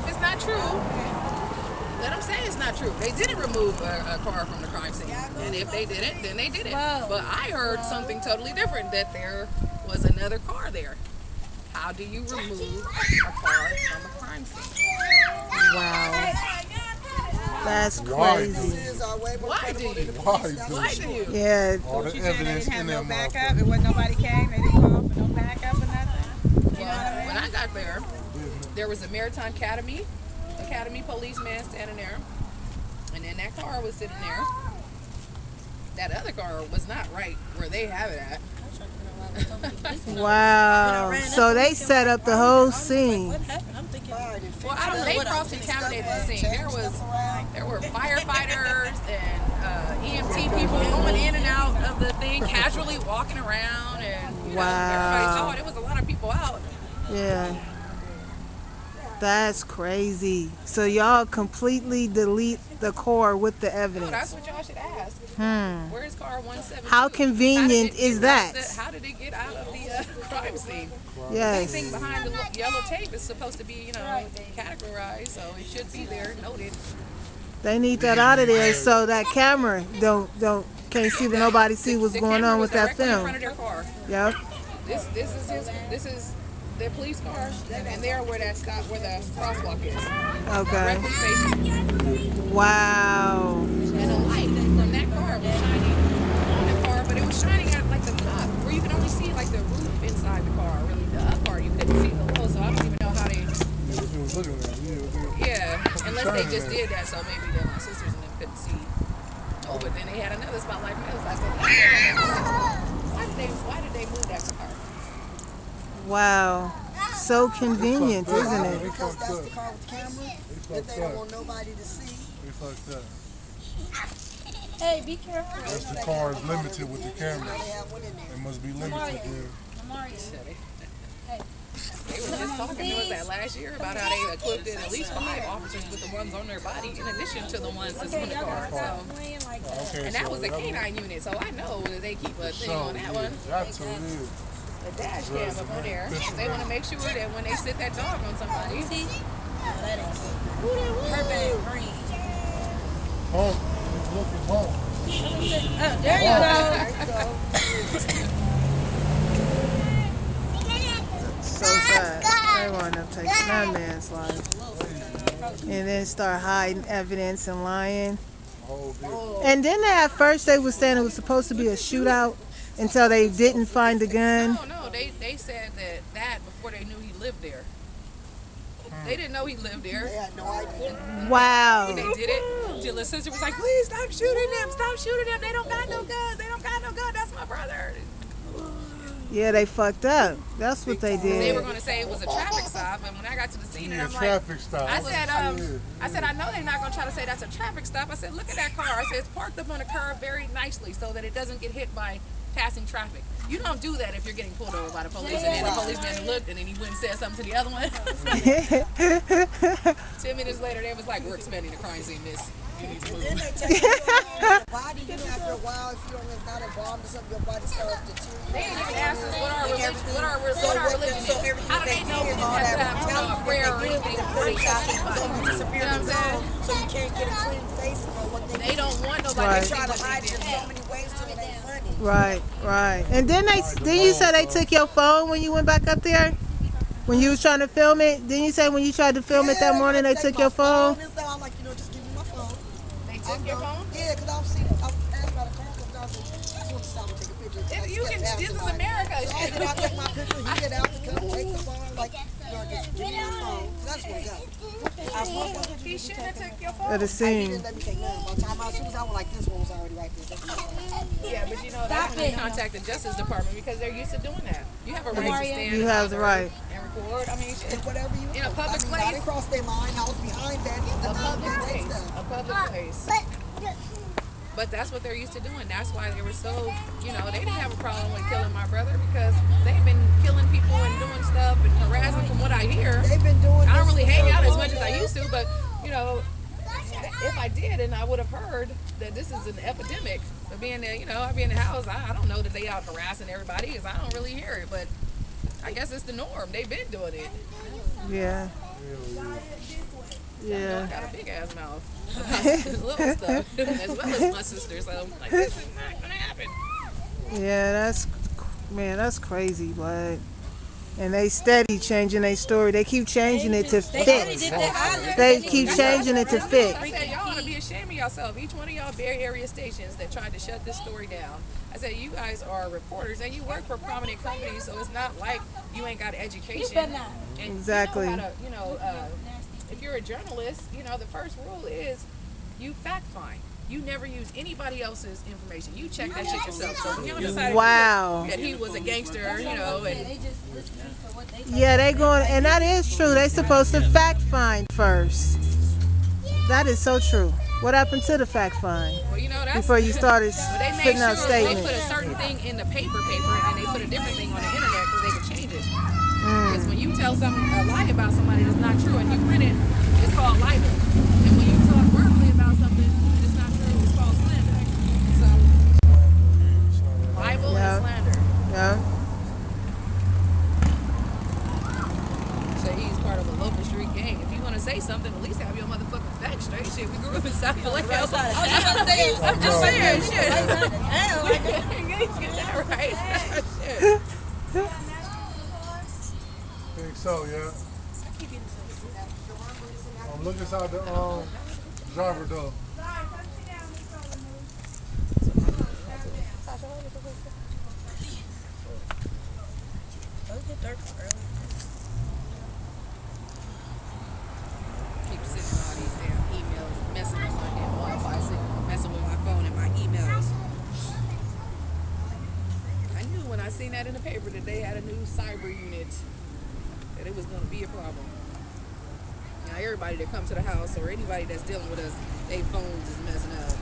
if it's not true, let them say it's not true. They didn't remove a car from the crime scene, and if they didn't, then they didn't. But I heard something totally different, that there was another car there. How do you remove a car from a crime scene? Wow. That's Why crazy. Why do you? Why do you? Yeah. All the evidence in that backup. It motherfucker. wasn't nobody came. They didn't call for no backup or nothing. You know what I Well, mean? when I got there was a Maritime Academy policeman standing there, and then that car was sitting there. That other car was not right where they have it at. Wow. So they set up the whole scene. Well, I don't know. They cross-contaminated the scene. There were firefighters and EMT people going in and out of the thing, casually walking around, and everybody saw it. There was a lot of people out. Yeah. That's crazy. So y'all completely delete the core with the No, evidence. that's what y'all should ask. Where's car 172? How convenient is that? How did it get out of the crime scene? Yes. Anything behind the yellow tape is supposed to be, categorized, so it should be there, noted. They need that out of there so that camera can't see nobody see what's going on with that film. In front of their car. Yep. This is the police car, and there where that stop, where the crosswalk is. Okay. Directly facing. Wow. And a light from that car was shining on the car, but it was shining at like the top, where you can only see like the roof inside the car. Really, the up part you couldn't see below, so I don't even know how they. Yeah, unless they just did that, so maybe my sisters and them couldn't see. Oh, but then they had another spotlight from the other side. So why did they move that car? Wow. So convenient, isn't it? Because that's the car with the camera that they don't want nobody to see. They fucked up. Hey, be careful. That's the car is limited with the camera. It must be limited there. They were just talking to us that last year about how they equipped at least 5 officers with the ones on their body in addition to the ones that's on the car. So, and that was a K9 unit, so I know that they keep a thing on that one. A dash cam up on there. They want to make sure that when they sit that dog on somebody. See? No, that ain't good. Her bag green. Home. He's looking home. Oh, there you go. So sad. They want to take that man's life. And then start hiding evidence and lying. And then at first they were saying it was supposed to be a shootout until they didn't find the gun. No, they said that before they knew he lived there. They didn't know he lived there. They had no idea. Wow. They did it. Jill's sister was like, please stop shooting them. Stop shooting them. They don't got no guns. They don't got no gun. That's my brother. Yeah, they fucked up. That's what they They were did. going to say it was a traffic stop, and when I got to the scene, and I'm like, traffic stop. I said, I know they're not going to try to say that's a traffic stop. I said, look at that car. I said, it's parked up on the curb very nicely so that it doesn't get hit by passing traffic. You don't do that if you're getting pulled over by the police, and then the policeman looked, and then he went and said something to the other one. 10 minutes later, they was like, we're expanding the crime scene, miss. You need to move. And then they take your body, after a while, if you don't get not embalmed or something, your body starts to change. They didn't even ask us what our religion is. How do they know we didn't have to have a prayer or anything to pray God in body? You know what I'm saying? So you can't get a clean face of what they don't want nobody to try to hide it in so many ways till it ain't funny. Right. And then you said they took your phone when you went back up there? When you was trying to film it? Didn't you say when you tried to film it that morning they took your phone? I'm like, just give me my phone. They took your phone? Yeah, because I was passed by the car, so I just want to stop and take a picture. This is America. So I get out, take my picture, he get out to come take the phone, like, just give me my phone. So I just want to go. He shouldn't have took your phone. At the He scene. didn't let me take none. By the time as soon as I went like this one was already right there. Yeah, but that's when you contact the Justice Department because they're used to doing that. You have a right to stand. You have the right. And record. I mean, shit. Whatever you in a public place. I didn't cross their mind. I was behind that. A public place. But that's what they're used to doing. That's why they were so, they didn't have a problem with killing my brother because they've been killing people and doing stuff and harassing from what I hear. They've been doing I don't really hang out as much as I used to, but, if I did and I would have heard that this is an epidemic, but being there, I be in the house, I don't know that they out harassing everybody because I don't really hear it, but I guess it's the norm. They've been doing it. Yeah. Yeah. I got a big ass mouth about little stuff, as well as my sister. So I'm like, this is not gonna happen. Yeah, that's crazy, but and they steady changing their story. They keep changing it to They already fit. did that holler. They keep changing it to fit. I said, y'all ought to be ashamed of yourself. Each one of y'all Bay Area stations that tried to shut this story down. I said, you guys are reporters and you work for prominent companies, so it's not like you ain't got education. And Exactly. you know how to, if you're a journalist, the first rule is you fact find. You never use anybody else's information. You check that shit yourself. So when y'all decided Wow. that he was a gangster, and Yeah, they going, and that is true. They supposed to fact find first. That is so true. What happened to the fact find well, that's before you started they made putting out sure they put statements? a certain thing in the paper, and then they put a different thing on the internet because they could change it. Because when you tell a lie about somebody that's not true and you print it, it's called libel. And when you talk verbally about something and it's not true, it's called slander. So libel and slander. Yeah. Say he's part of a local street gang. If you want to say something, at least have your motherfucking facts straight. Shit, we grew up in South Carolina. I'm just saying, shit. Get that right. Shit. I think so, yeah. Look inside the driver door. Keep sending all these damn emails, messing with my damn Wi-Fi signal, messing with my phone and my emails. I knew when I seen that in the paper that they had a new cyber unit, that it was going to be a problem. Now everybody that comes to the house or anybody that's dealing with us, their phones is messing up.